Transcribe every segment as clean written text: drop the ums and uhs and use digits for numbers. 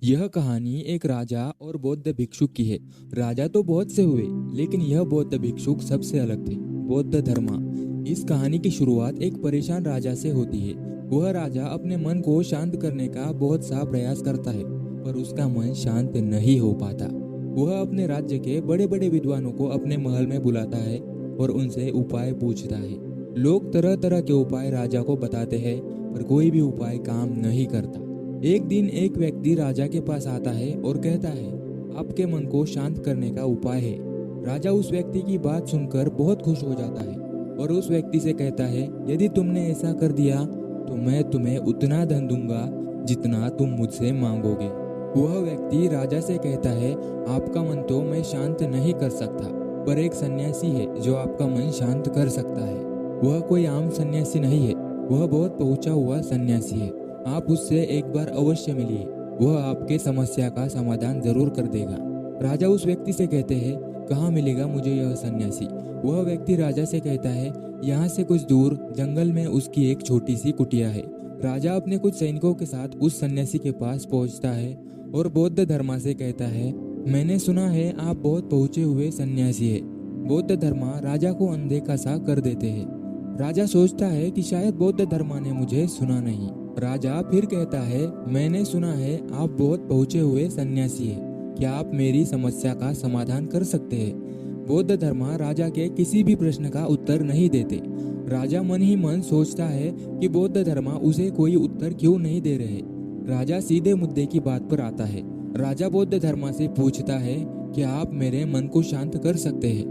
यह कहानी एक राजा और बौद्ध भिक्षुक की है। राजा तो बहुत से हुए, लेकिन यह बौद्ध भिक्षुक सबसे अलग थे। बौद्ध धर्मा। इस कहानी की शुरुआत एक परेशान राजा से होती है। वह राजा अपने मन को शांत करने का बहुत सा प्रयास करता है, पर उसका मन शांत नहीं हो पाता। वह अपने राज्य के बड़े बड़े विद्वानों को अपने महल में बुलाता है और उनसे उपाय पूछता है। लोग तरह तरह के उपाय राजा को बताते हैं, पर कोई भी उपाय काम नहीं करता। एक दिन एक व्यक्ति राजा के पास आता है और कहता है, आपके मन को शांत करने का उपाय है। राजा उस व्यक्ति की बात सुनकर बहुत खुश हो जाता है और उस व्यक्ति से कहता है, यदि तुमने ऐसा कर दिया तो मैं तुम्हें उतना धन दूंगा जितना तुम मुझसे मांगोगे। वह व्यक्ति राजा से कहता है, आपका मन तो मैं शांत नहीं कर सकता, पर एक सन्यासी है जो आपका मन शांत कर सकता है। वह कोई आम सन्यासी नहीं है, वह बहुत पहुंचा हुआ सन्यासी है। आप उससे एक बार अवश्य मिलिए, वह आपके समस्या का समाधान जरूर कर देगा। राजा उस व्यक्ति से कहते हैं, कहाँ मिलेगा मुझे यह सन्यासी? वह व्यक्ति राजा से कहता है, यहाँ से कुछ दूर जंगल में उसकी एक छोटी सी कुटिया है। राजा अपने कुछ सैनिकों के साथ उस सन्यासी के पास पहुँचता है और बौद्ध धर्मा से कहता है, मैंने सुना है आप बहुत पहुंचे हुए सन्यासी है। बौद्ध धर्मा राजा को अनदेखा सा कर देते हैं। राजा सोचता है कि शायद बौद्ध धर्मा ने मुझे सुना नहीं। राजा फिर कहता है, मैंने सुना है आप बहुत पहुंचे हुए सन्यासी हैं। क्या आप मेरी समस्या का समाधान कर सकते हैं? बौद्ध धर्मा राजा के किसी भी प्रश्न का उत्तर नहीं देते। राजा मन ही मन सोचता है कि बौद्ध धर्मा उसे कोई उत्तर क्यों नहीं दे रहे। राजा सीधे मुद्दे की बात पर आता है। राजा बौद्ध धर्मा से पूछता है, क्या आप मेरे मन को शांत कर सकते हैं?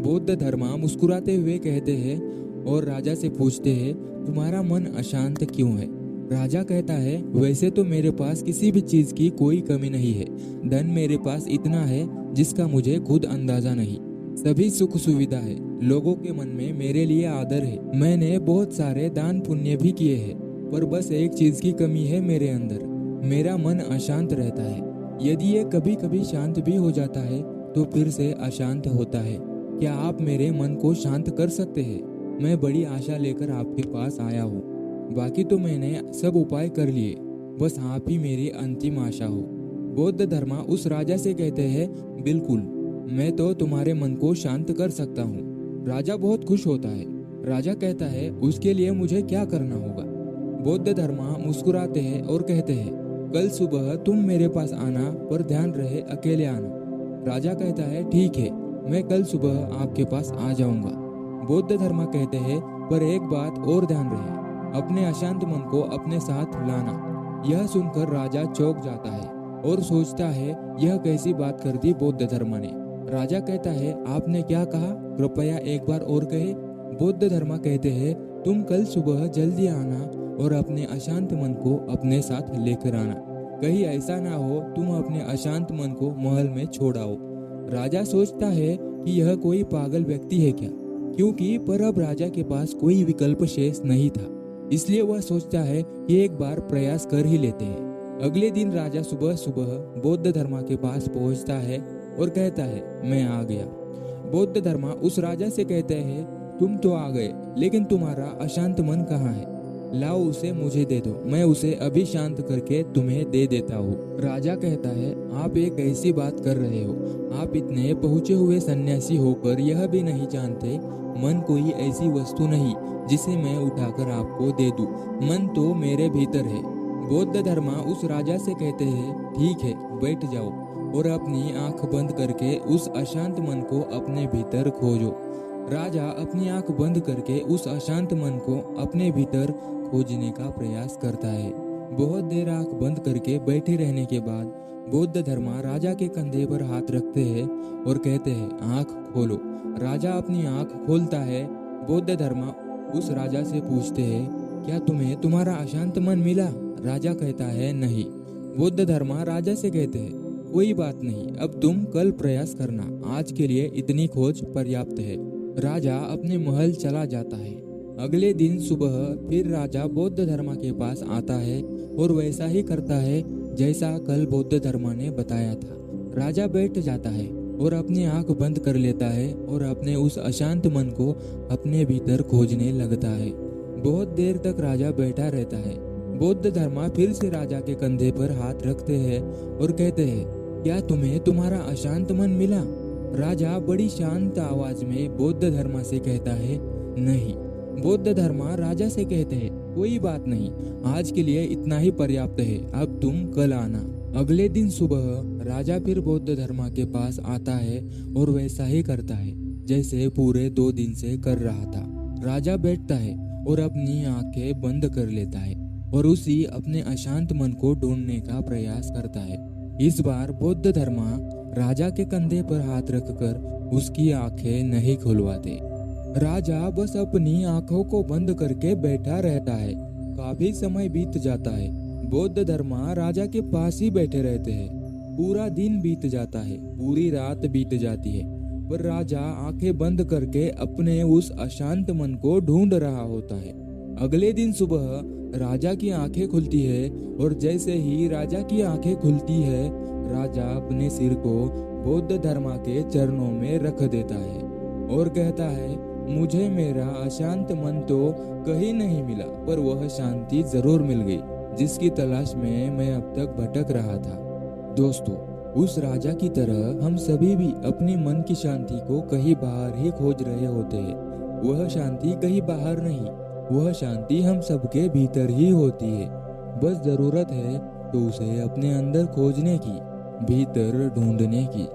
बौद्ध धर्मा मुस्कुराते हुए कहते हैं और राजा से पूछते हैं, तुम्हारा मन अशांत क्यों है? राजा कहता है, वैसे तो मेरे पास किसी भी चीज की कोई कमी नहीं है। धन मेरे पास इतना है जिसका मुझे खुद अंदाजा नहीं। सभी सुख सुविधा है, लोगों के मन में मेरे लिए आदर है। मैंने बहुत सारे दान पुण्य भी किए हैं, पर बस एक चीज की कमी है मेरे अंदर, मेरा मन अशांत रहता है। यदि ये कभी कभी शांत भी हो जाता है तो फिर से अशांत होता है। क्या आप मेरे मन को शांत कर सकते हैं? मैं बड़ी आशा लेकर आपके पास आया हूँ। बाकी तो मैंने सब उपाय कर लिए, बस आप ही मेरी अंतिम आशा हो। बौद्ध धर्मा उस राजा से कहते हैं, बिल्कुल, मैं तो तुम्हारे मन को शांत कर सकता हूँ। राजा बहुत खुश होता है। राजा कहता है, उसके लिए मुझे क्या करना होगा? बौद्ध धर्मा मुस्कुराते हैं और कहते हैं, कल सुबह तुम मेरे पास आना, पर ध्यान रहे अकेले आना। राजा कहता है, ठीक है, मैं कल सुबह आपके पास आ जाऊंगा। बौद्ध धर्मा कहते हैं, पर एक बात और ध्यान रहे, अपने अशांत मन को अपने साथ लाना। यह सुनकर राजा चौंक जाता है और सोचता है, यह कैसी बात कर दी बौद्ध धर्मा ने। राजा कहता है, आपने क्या कहा? कृपया एक बार और कहे। बौद्ध धर्मा कहते हैं, तुम कल सुबह जल्दी आना और अपने अशांत मन को अपने साथ लेकर आना। कहीं ऐसा ना हो तुम अपने अशांत मन को महल में छोड़ आओ। राजा सोचता है कि यह कोई पागल व्यक्ति है क्या, क्योंकि पर अब राजा के पास कोई विकल्प शेष नहीं था। इसलिए वह सोचता है कि एक बार प्रयास कर ही लेते हैं। अगले दिन राजा सुबह सुबह बौद्ध धर्मा के पास पहुंचता है और कहता है, मैं आ गया। बौद्ध धर्मा उस राजा से कहते हैं, तुम तो आ गए, लेकिन तुम्हारा अशांत मन कहाँ है? लाओ उसे मुझे दे दो, मैं उसे अभी शांत करके तुम्हें दे देता हूँ। राजा कहता है, आप एक ऐसी बात कर रहे हो, आप इतने पहुंचे हुए सन्यासी होकर यह भी नहीं जानते मन कोई ऐसी वस्तु नहीं जिसे मैं उठाकर आपको दे दूं। मन तो मेरे भीतर है। बौद्ध धर्मा उस राजा से कहते हैं, ठीक है, बैठ जाओ और अपनी आंख बंद करके उस अशांत मन को अपने भीतर खोजो। राजा अपनी आंख बंद करके उस अशांत मन को अपने भीतर खोजने का प्रयास करता है। बहुत देर आंख बंद करके बैठे रहने के बाद बौद्ध धर्मा राजा के कंधे पर हाथ रखते हैं और कहते हैं, आंख खोलो। राजा अपनी आंख खोलता है। बौद्ध धर्मा उस राजा से पूछते हैं, क्या तुम्हें तुम्हारा अशांत मन मिला? राजा कहता है, नहीं। बौद्ध धर्मा राजा से कहते हैं, कोई बात नहीं, अब तुम कल प्रयास करना, आज के लिए इतनी खोज पर्याप्त है। राजा अपने महल चला जाता है। अगले दिन सुबह फिर राजा बौद्ध धर्मा के पास आता है और वैसा ही करता है जैसा कल बौद्ध धर्मा ने बताया था। राजा बैठ जाता है और अपनी आंख बंद कर लेता है और अपने उस अशांत मन को अपने भीतर खोजने लगता है। बहुत देर तक राजा बैठा रहता है। बौद्ध धर्मा फिर से राजा के कंधे पर हाथ रखते हैं और कहते हैं, क्या तुम्हें तुम्हारा अशांत मन मिला? राजा बड़ी शांत आवाज में बौद्ध धर्मा से कहता है, नहीं। बौद्ध धर्मा राजा से कहते हैं, कोई बात नहीं, आज के लिए इतना ही पर्याप्त है, अब तुम कल आना। अगले दिन सुबह राजा फिर बौद्ध धर्मा के पास आता है और वैसा ही करता है जैसे पूरे 2 दिन से कर रहा था। राजा बैठता है और अपनी आंखें बंद कर लेता है और उसी अपने अशांत मन को ढूंढने का प्रयास करता है। इस बार बौद्ध धर्मा राजा के कंधे पर हाथ रखकर उसकी आंखें नहीं खुलवाते। राजा बस अपनी आंखों को बंद करके बैठा रहता है। काफी समय बीत जाता है। बौद्ध धर्मा राजा के पास ही बैठे रहते हैं। पूरा दिन बीत जाता है, पूरी रात बीत जाती है, पर राजा आंखें बंद करके अपने उस अशांत मन को ढूंढ रहा होता है। अगले दिन सुबह राजा की आंखें खुलती है और जैसे ही राजा की आंखें खुलती है, राजा अपने सिर को बौद्ध धर्मा के चरणों में रख देता है और कहता है, मुझे मेरा अशांत मन तो कहीं नहीं मिला, पर वह शांति जरूर मिल गई जिसकी तलाश में मैं अब तक भटक रहा था। दोस्तों, उस राजा की तरह हम सभी भी अपनी मन की शांति को कहीं बाहर ही खोज रहे होते हैं। वह शांति कहीं बाहर नहीं, वह शांति हम सबके भीतर ही होती है। बस जरूरत है तो उसे अपने अंदर खोजने की, भीतर ढूंढने की।